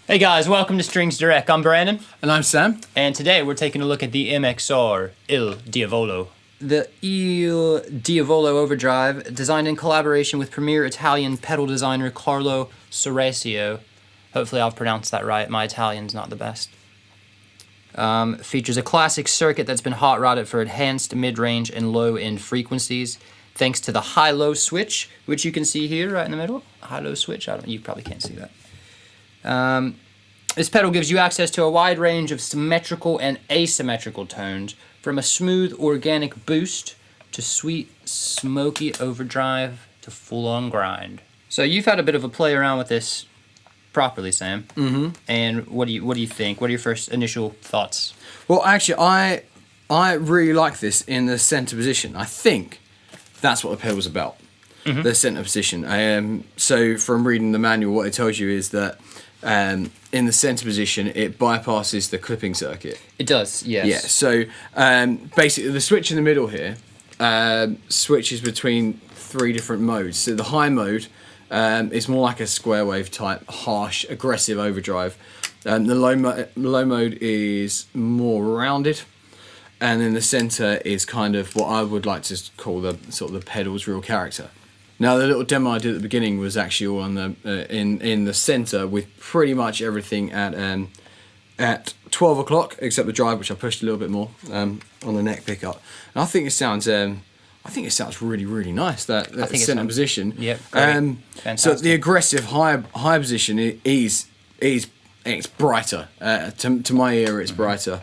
Hey guys, welcome to Strings Direct. I'm Brandon. And I'm Sam. And today we're taking a look at the MXR Il Diavolo. The Il Diavolo Overdrive, designed in collaboration with premier Italian pedal designer Carlo Sorasio. Hopefully I've pronounced that right. My Italian's not the best. Features a classic circuit that's been hot rodded for enhanced mid-range and low-end frequencies, thanks to the high-low switch, which you can see here right in the middle. High-low switch. You probably can't see that. This pedal gives you access to a wide range of symmetrical and asymmetrical tones, from a smooth organic boost to sweet smoky overdrive to full-on grind. So you've had a bit of a play around with this properly, Sam. Mm-hmm. And what do you think? What are your first initial thoughts? Well, actually, I really like this in the center position. I think that's what the pedal's about. Mm-hmm. The center position. So from reading the manual, what it tells you is that in the center position, it bypasses the clipping circuit. It does, yes. Yeah, so basically the switch in the middle here switches between three different modes. So the high mode is more like a square wave type, harsh, aggressive overdrive. The low mode is more rounded. And then the center is kind of what I would like to call the sort of the pedal's real character. Now, the little demo I did at the beginning was actually all on the in the center, with pretty much everything at 12 o'clock except the drive, which I pushed a little bit more on the neck pickup. And I think it sounds really, really nice, that center position. Yep. So the aggressive high position is it's brighter. To my ear, it's brighter.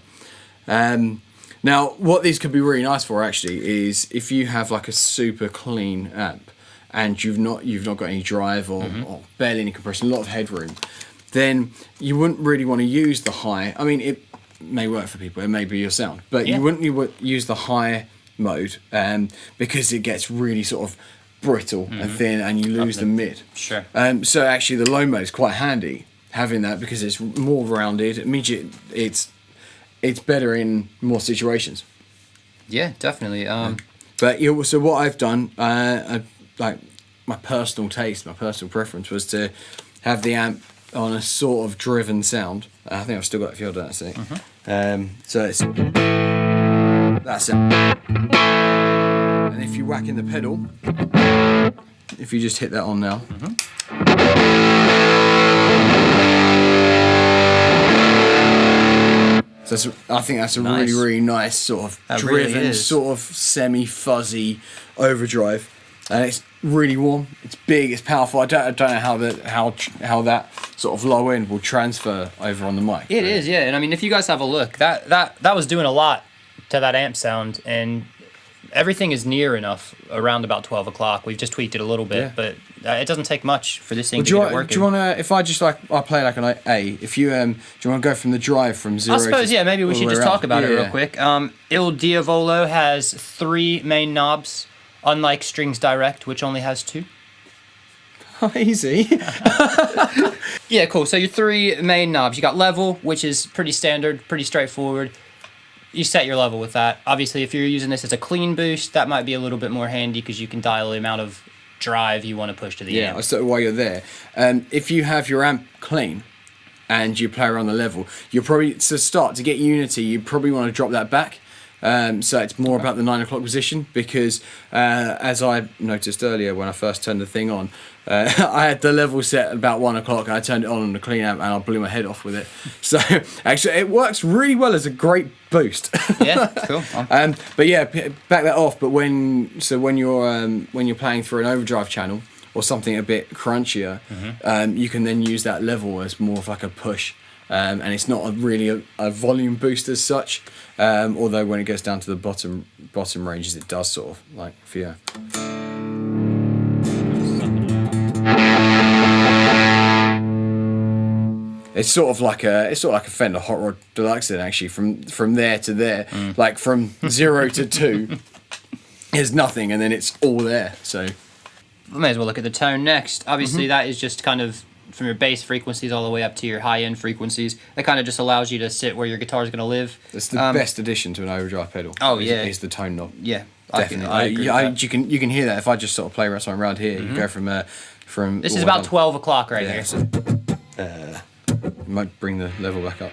Now, what these could be really nice for actually is if you have like a super clean amp and you've not got any drive or barely any compression, a lot of headroom, then you wouldn't really want to use the high. I mean, it may work for people, it may be your sound, but you wouldn't use the high mode because it gets really sort of brittle and thin, and you lose the mid. Sure. So actually, the low mode is quite handy having that because it's more rounded. It means it's better in more situations. Yeah, definitely. But so what I've done, like my personal taste, my personal preference was to have the amp on a sort of driven sound. I think I've still got a few of that. So it's that's it. And if you whack in the pedal, if you just hit that on now. So I think that's a really, really nice sort of driven, really sort of semi-fuzzy overdrive, and it's really warm. It's big. It's powerful. I don't know how that sort of low end will transfer over on the mic. It is, yeah. And I mean, if you guys have a look, that was doing a lot to that amp sound, and everything is near enough around about 12 o'clock. We've just tweaked it a little bit, but it doesn't take much for this thing to get it working. Do you want to, if I just I play like an A, if you, do you want to go from the drive from 0 I suppose, maybe we should just talk about it real quick. Il Diavolo has 3 main knobs, unlike Strings Direct, which only has 2. Oh, easy. Yeah, cool. So your 3 main knobs. You got level, which is pretty standard, pretty straightforward. You set your level with that. Obviously, if you're using this as a clean boost, that might be a little bit more handy because you can dial the amount of drive you want to push to the Yeah, amp. so while you're there, if you have your amp clean and you play around the level, you'll probably, to get unity, you probably want to drop that back. So it's more about the 9 o'clock position, because as I noticed earlier when I first turned the thing on, I had the level set at about 1 o'clock, and I turned it on the clean amp and I blew my head off with it. So actually it works really well as a great boost. Yeah, cool. But yeah, back that off. But when you're playing through an overdrive channel or something a bit crunchier, you can then use that level as more of like a push. And it's not really a volume boost as such, although when it goes down to the bottom ranges, it does sort of like for you. It's sort of like a Fender Hot Rod Deluxe then, actually, from there to there, like from 0 to 2 is nothing, and then it's all there. So We may as well look at the tone next. Obviously, that is just kind of from your bass frequencies all the way up to your high-end frequencies. That kind of just allows you to sit where your guitar is going to live. it's the best addition to an overdrive pedal. Oh, yeah. Is the tone knob. Yeah, Definitely. I agree with that. You can hear that if I just sort of play something around here. You go from This all is the way about down. 12 o'clock right Yeah, here. so, might bring the level back up.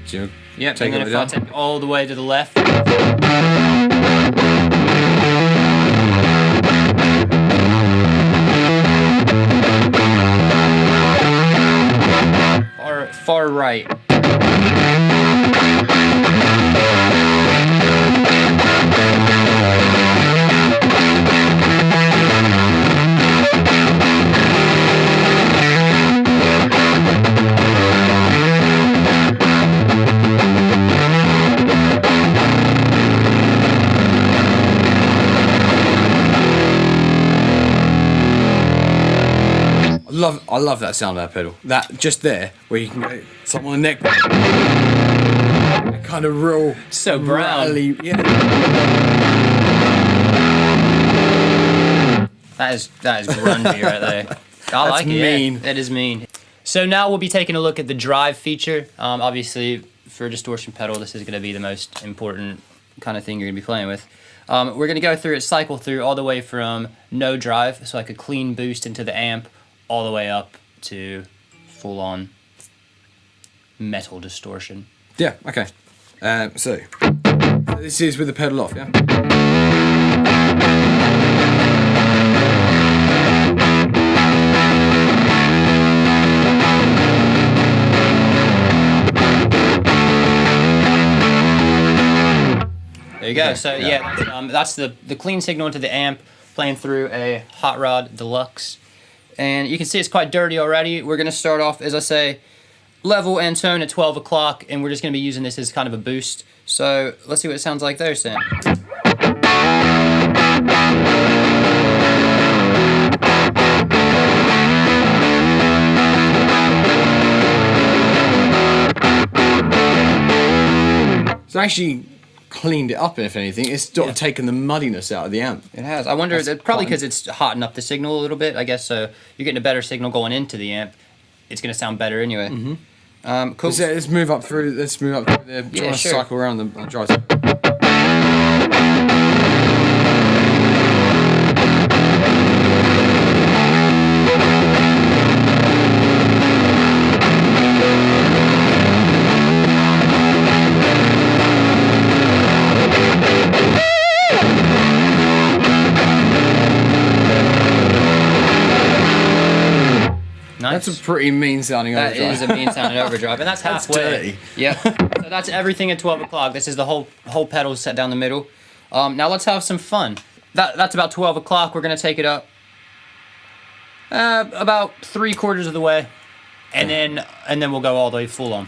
Do you Yep, take and then it if I down? take it all the way to the left. Far right. I love that sound of that pedal. That just there, where you can go something on the neck, kind of real, So brown. rattly, yeah. That is grungy right there. I like it. mean. Yeah, that is mean. So now we'll be taking a look at the drive feature. Obviously, for a distortion pedal, this is going to be the most important kind of thing you're going to be playing with. We're going to go through it, cycle through all the way from no drive, so like a clean boost into the amp, all the way up to full-on metal distortion. Yeah, okay. So this is with the pedal off, yeah? There you go. Okay, So yeah. yeah, that's the clean signal into the amp playing through a Hot Rod Deluxe. And you can see it's quite dirty already. We're going to start off, as I say, level and tone at 12 o'clock, and we're just going to be using this as kind of a boost. So let's see what it sounds like there, Sam. It's actually cleaned it up, if anything. It's sort of taken the muddiness out of the amp. It has. I wonder, That's probably quite- because it's hotting up the signal a little bit, I guess, so you're getting a better signal going into the amp. It's going to sound better anyway. Cool. Let's move up through. Let's move up through there. Yeah, Try to sure. cycle around the drive. Nice. That's a pretty mean sounding That overdrive. is a mean sounding overdrive, and that's That's halfway. dirty. Yep. So that's everything at 12 o'clock. This is the whole pedal set down the middle. Now let's have some fun. That's about 12 o'clock. We're gonna take it up about 3/4 of the way, and then we'll go all the way full on.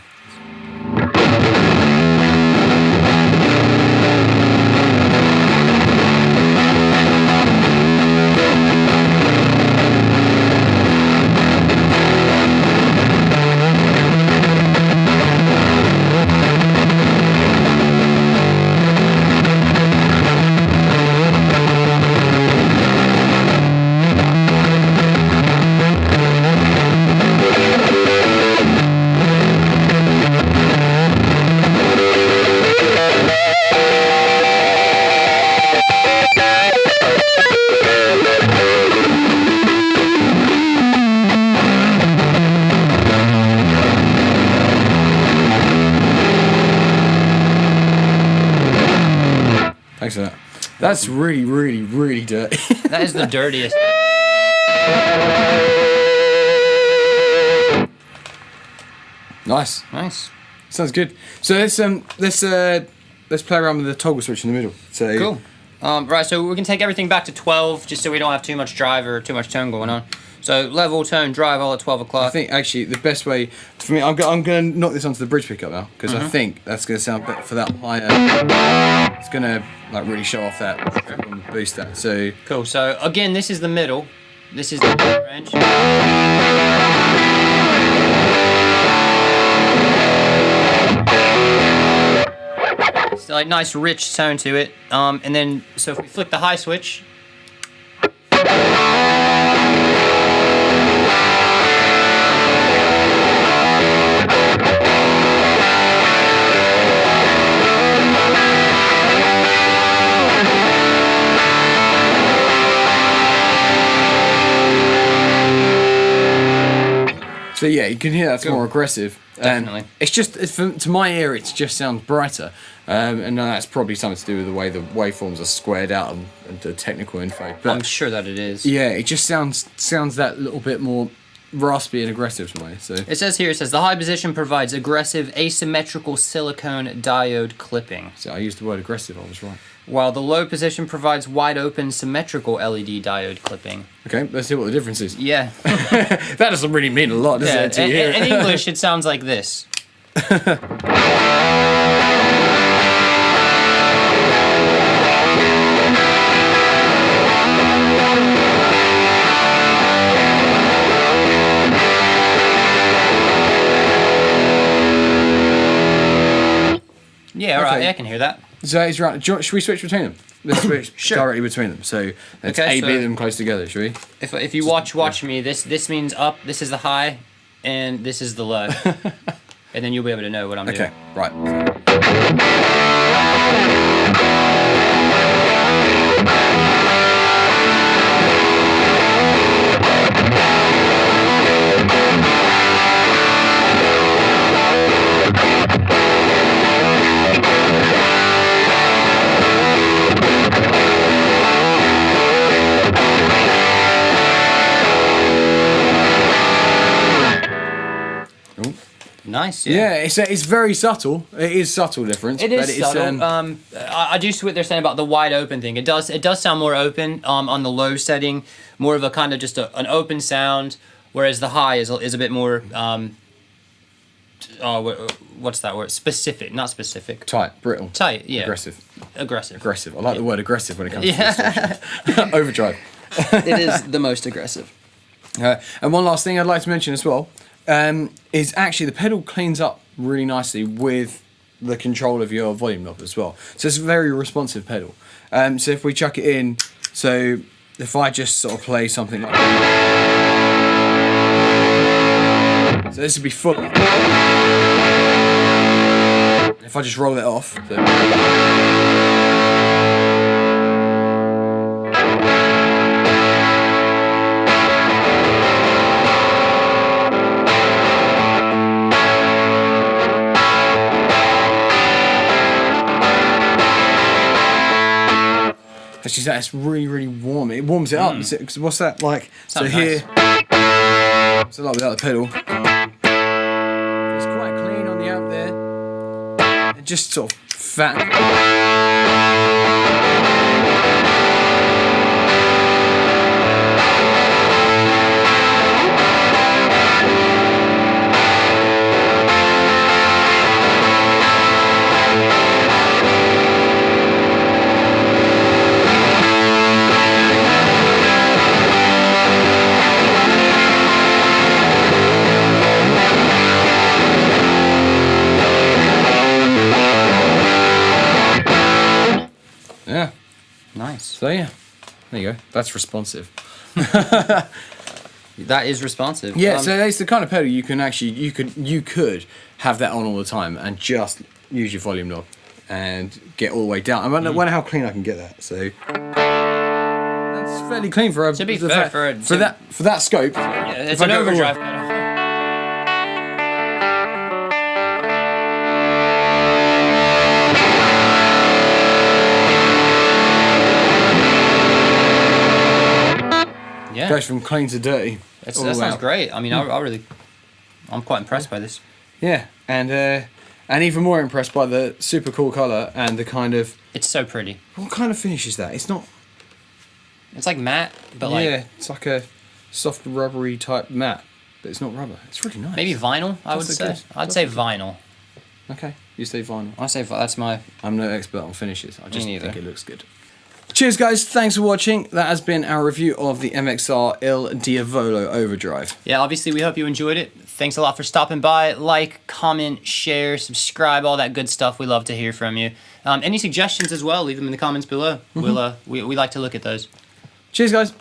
Thanks for that. That's really, really, really dirty. That is the dirtiest. Nice. Nice. Sounds good. So let's play around with the toggle switch in the middle. So Cool. Right, so we can take everything back to 12, just so we don't have too much drive or too much tone going on. So level, tone, drive, all at 12 o'clock. I think actually the best way for me, I'm going to knock this onto the bridge pickup now because I think that's going to sound better for that higher. It's going to like really show off that boost that. So Cool. So again, this is the middle. This is the range. It's like nice rich tone to it. And then so if we flick the high switch. So yeah, you can hear that's Cool. more aggressive. Definitely. To my ear, it just sounds brighter, and that's probably something to do with the way the waveforms are squared out and the technical info. But I'm sure that it is. yeah, it just sounds that little bit more raspy and aggressive to me. So It says here, the high position provides aggressive asymmetrical silicone diode clipping, I used the word aggressive. I was right. while the low position provides wide open symmetrical LED diode clipping. Okay, let's see what the difference is. Yeah. That doesn't really mean a lot, does it? To you? In English, it sounds like this. Yeah, all right, Okay. yeah, I can hear that. So it's right. Should we switch between them? Let's switch Sure. directly between them. So let's Okay, A, B so- them close together, shall we? If you watch me, this means up, this is the high, and this is the low. And then you'll be able to know what I'm Okay, doing. right. Nice, Yeah, it's very subtle. It is subtle difference. It but is it's, subtle. I do see what they're saying about the wide open thing. It does sound more open on the low setting, more of a kind of just an open sound, whereas the high is a bit more. What's that word? Specific, not specific. tight, brittle, Tight, yeah. aggressive. Aggressive. I like the word aggressive when it comes Yeah. to distortion. Overdrive. It is the most aggressive. And one last thing I'd like to mention as well is actually the pedal cleans up really nicely with the control of your volume knob as well. So it's a very responsive pedal. So if we chuck it in, so if I just sort of play something like so this would be full. If I just roll it off. Actually, that's really, really warm. It warms it up. Because what's that like? Sounds so here, so like without the pedal, it's quite clean on the amp there. It just sort of fat. Yeah. Nice. So yeah, there you go. That's responsive. That is responsive. Yeah, so it's the kind of pedal you can actually you could have that on all the time and just use your volume knob and get all the way down. I wonder how clean I can get that. So that's fairly clean for a To be the fair, fact- for that scope. Yeah, it's if I an go- overdrive pedal. Goes from clean to dirty. That all sounds out. great. I mean, I'm quite impressed by this. Yeah, and even more impressed by the super cool colour and the kind of... It's so pretty. What kind of finish is that? It's not... It's like matte, but like... Yeah, it's like a soft rubbery type matte, but it's not rubber. It's really nice. Maybe vinyl, I would That's say. good. I'd say vinyl. Okay, you say vinyl. I say that's my... I'm no expert on finishes. I just neither. think it looks good. Cheers, guys. Thanks for watching. That has been our review of the MXR Il Diavolo Overdrive. Yeah, obviously we hope you enjoyed it. Thanks a lot for stopping by. Like, comment, share, subscribe, all that good stuff. We love to hear from you. Any suggestions as well, leave them in the comments below. We like to look at those. Cheers, guys.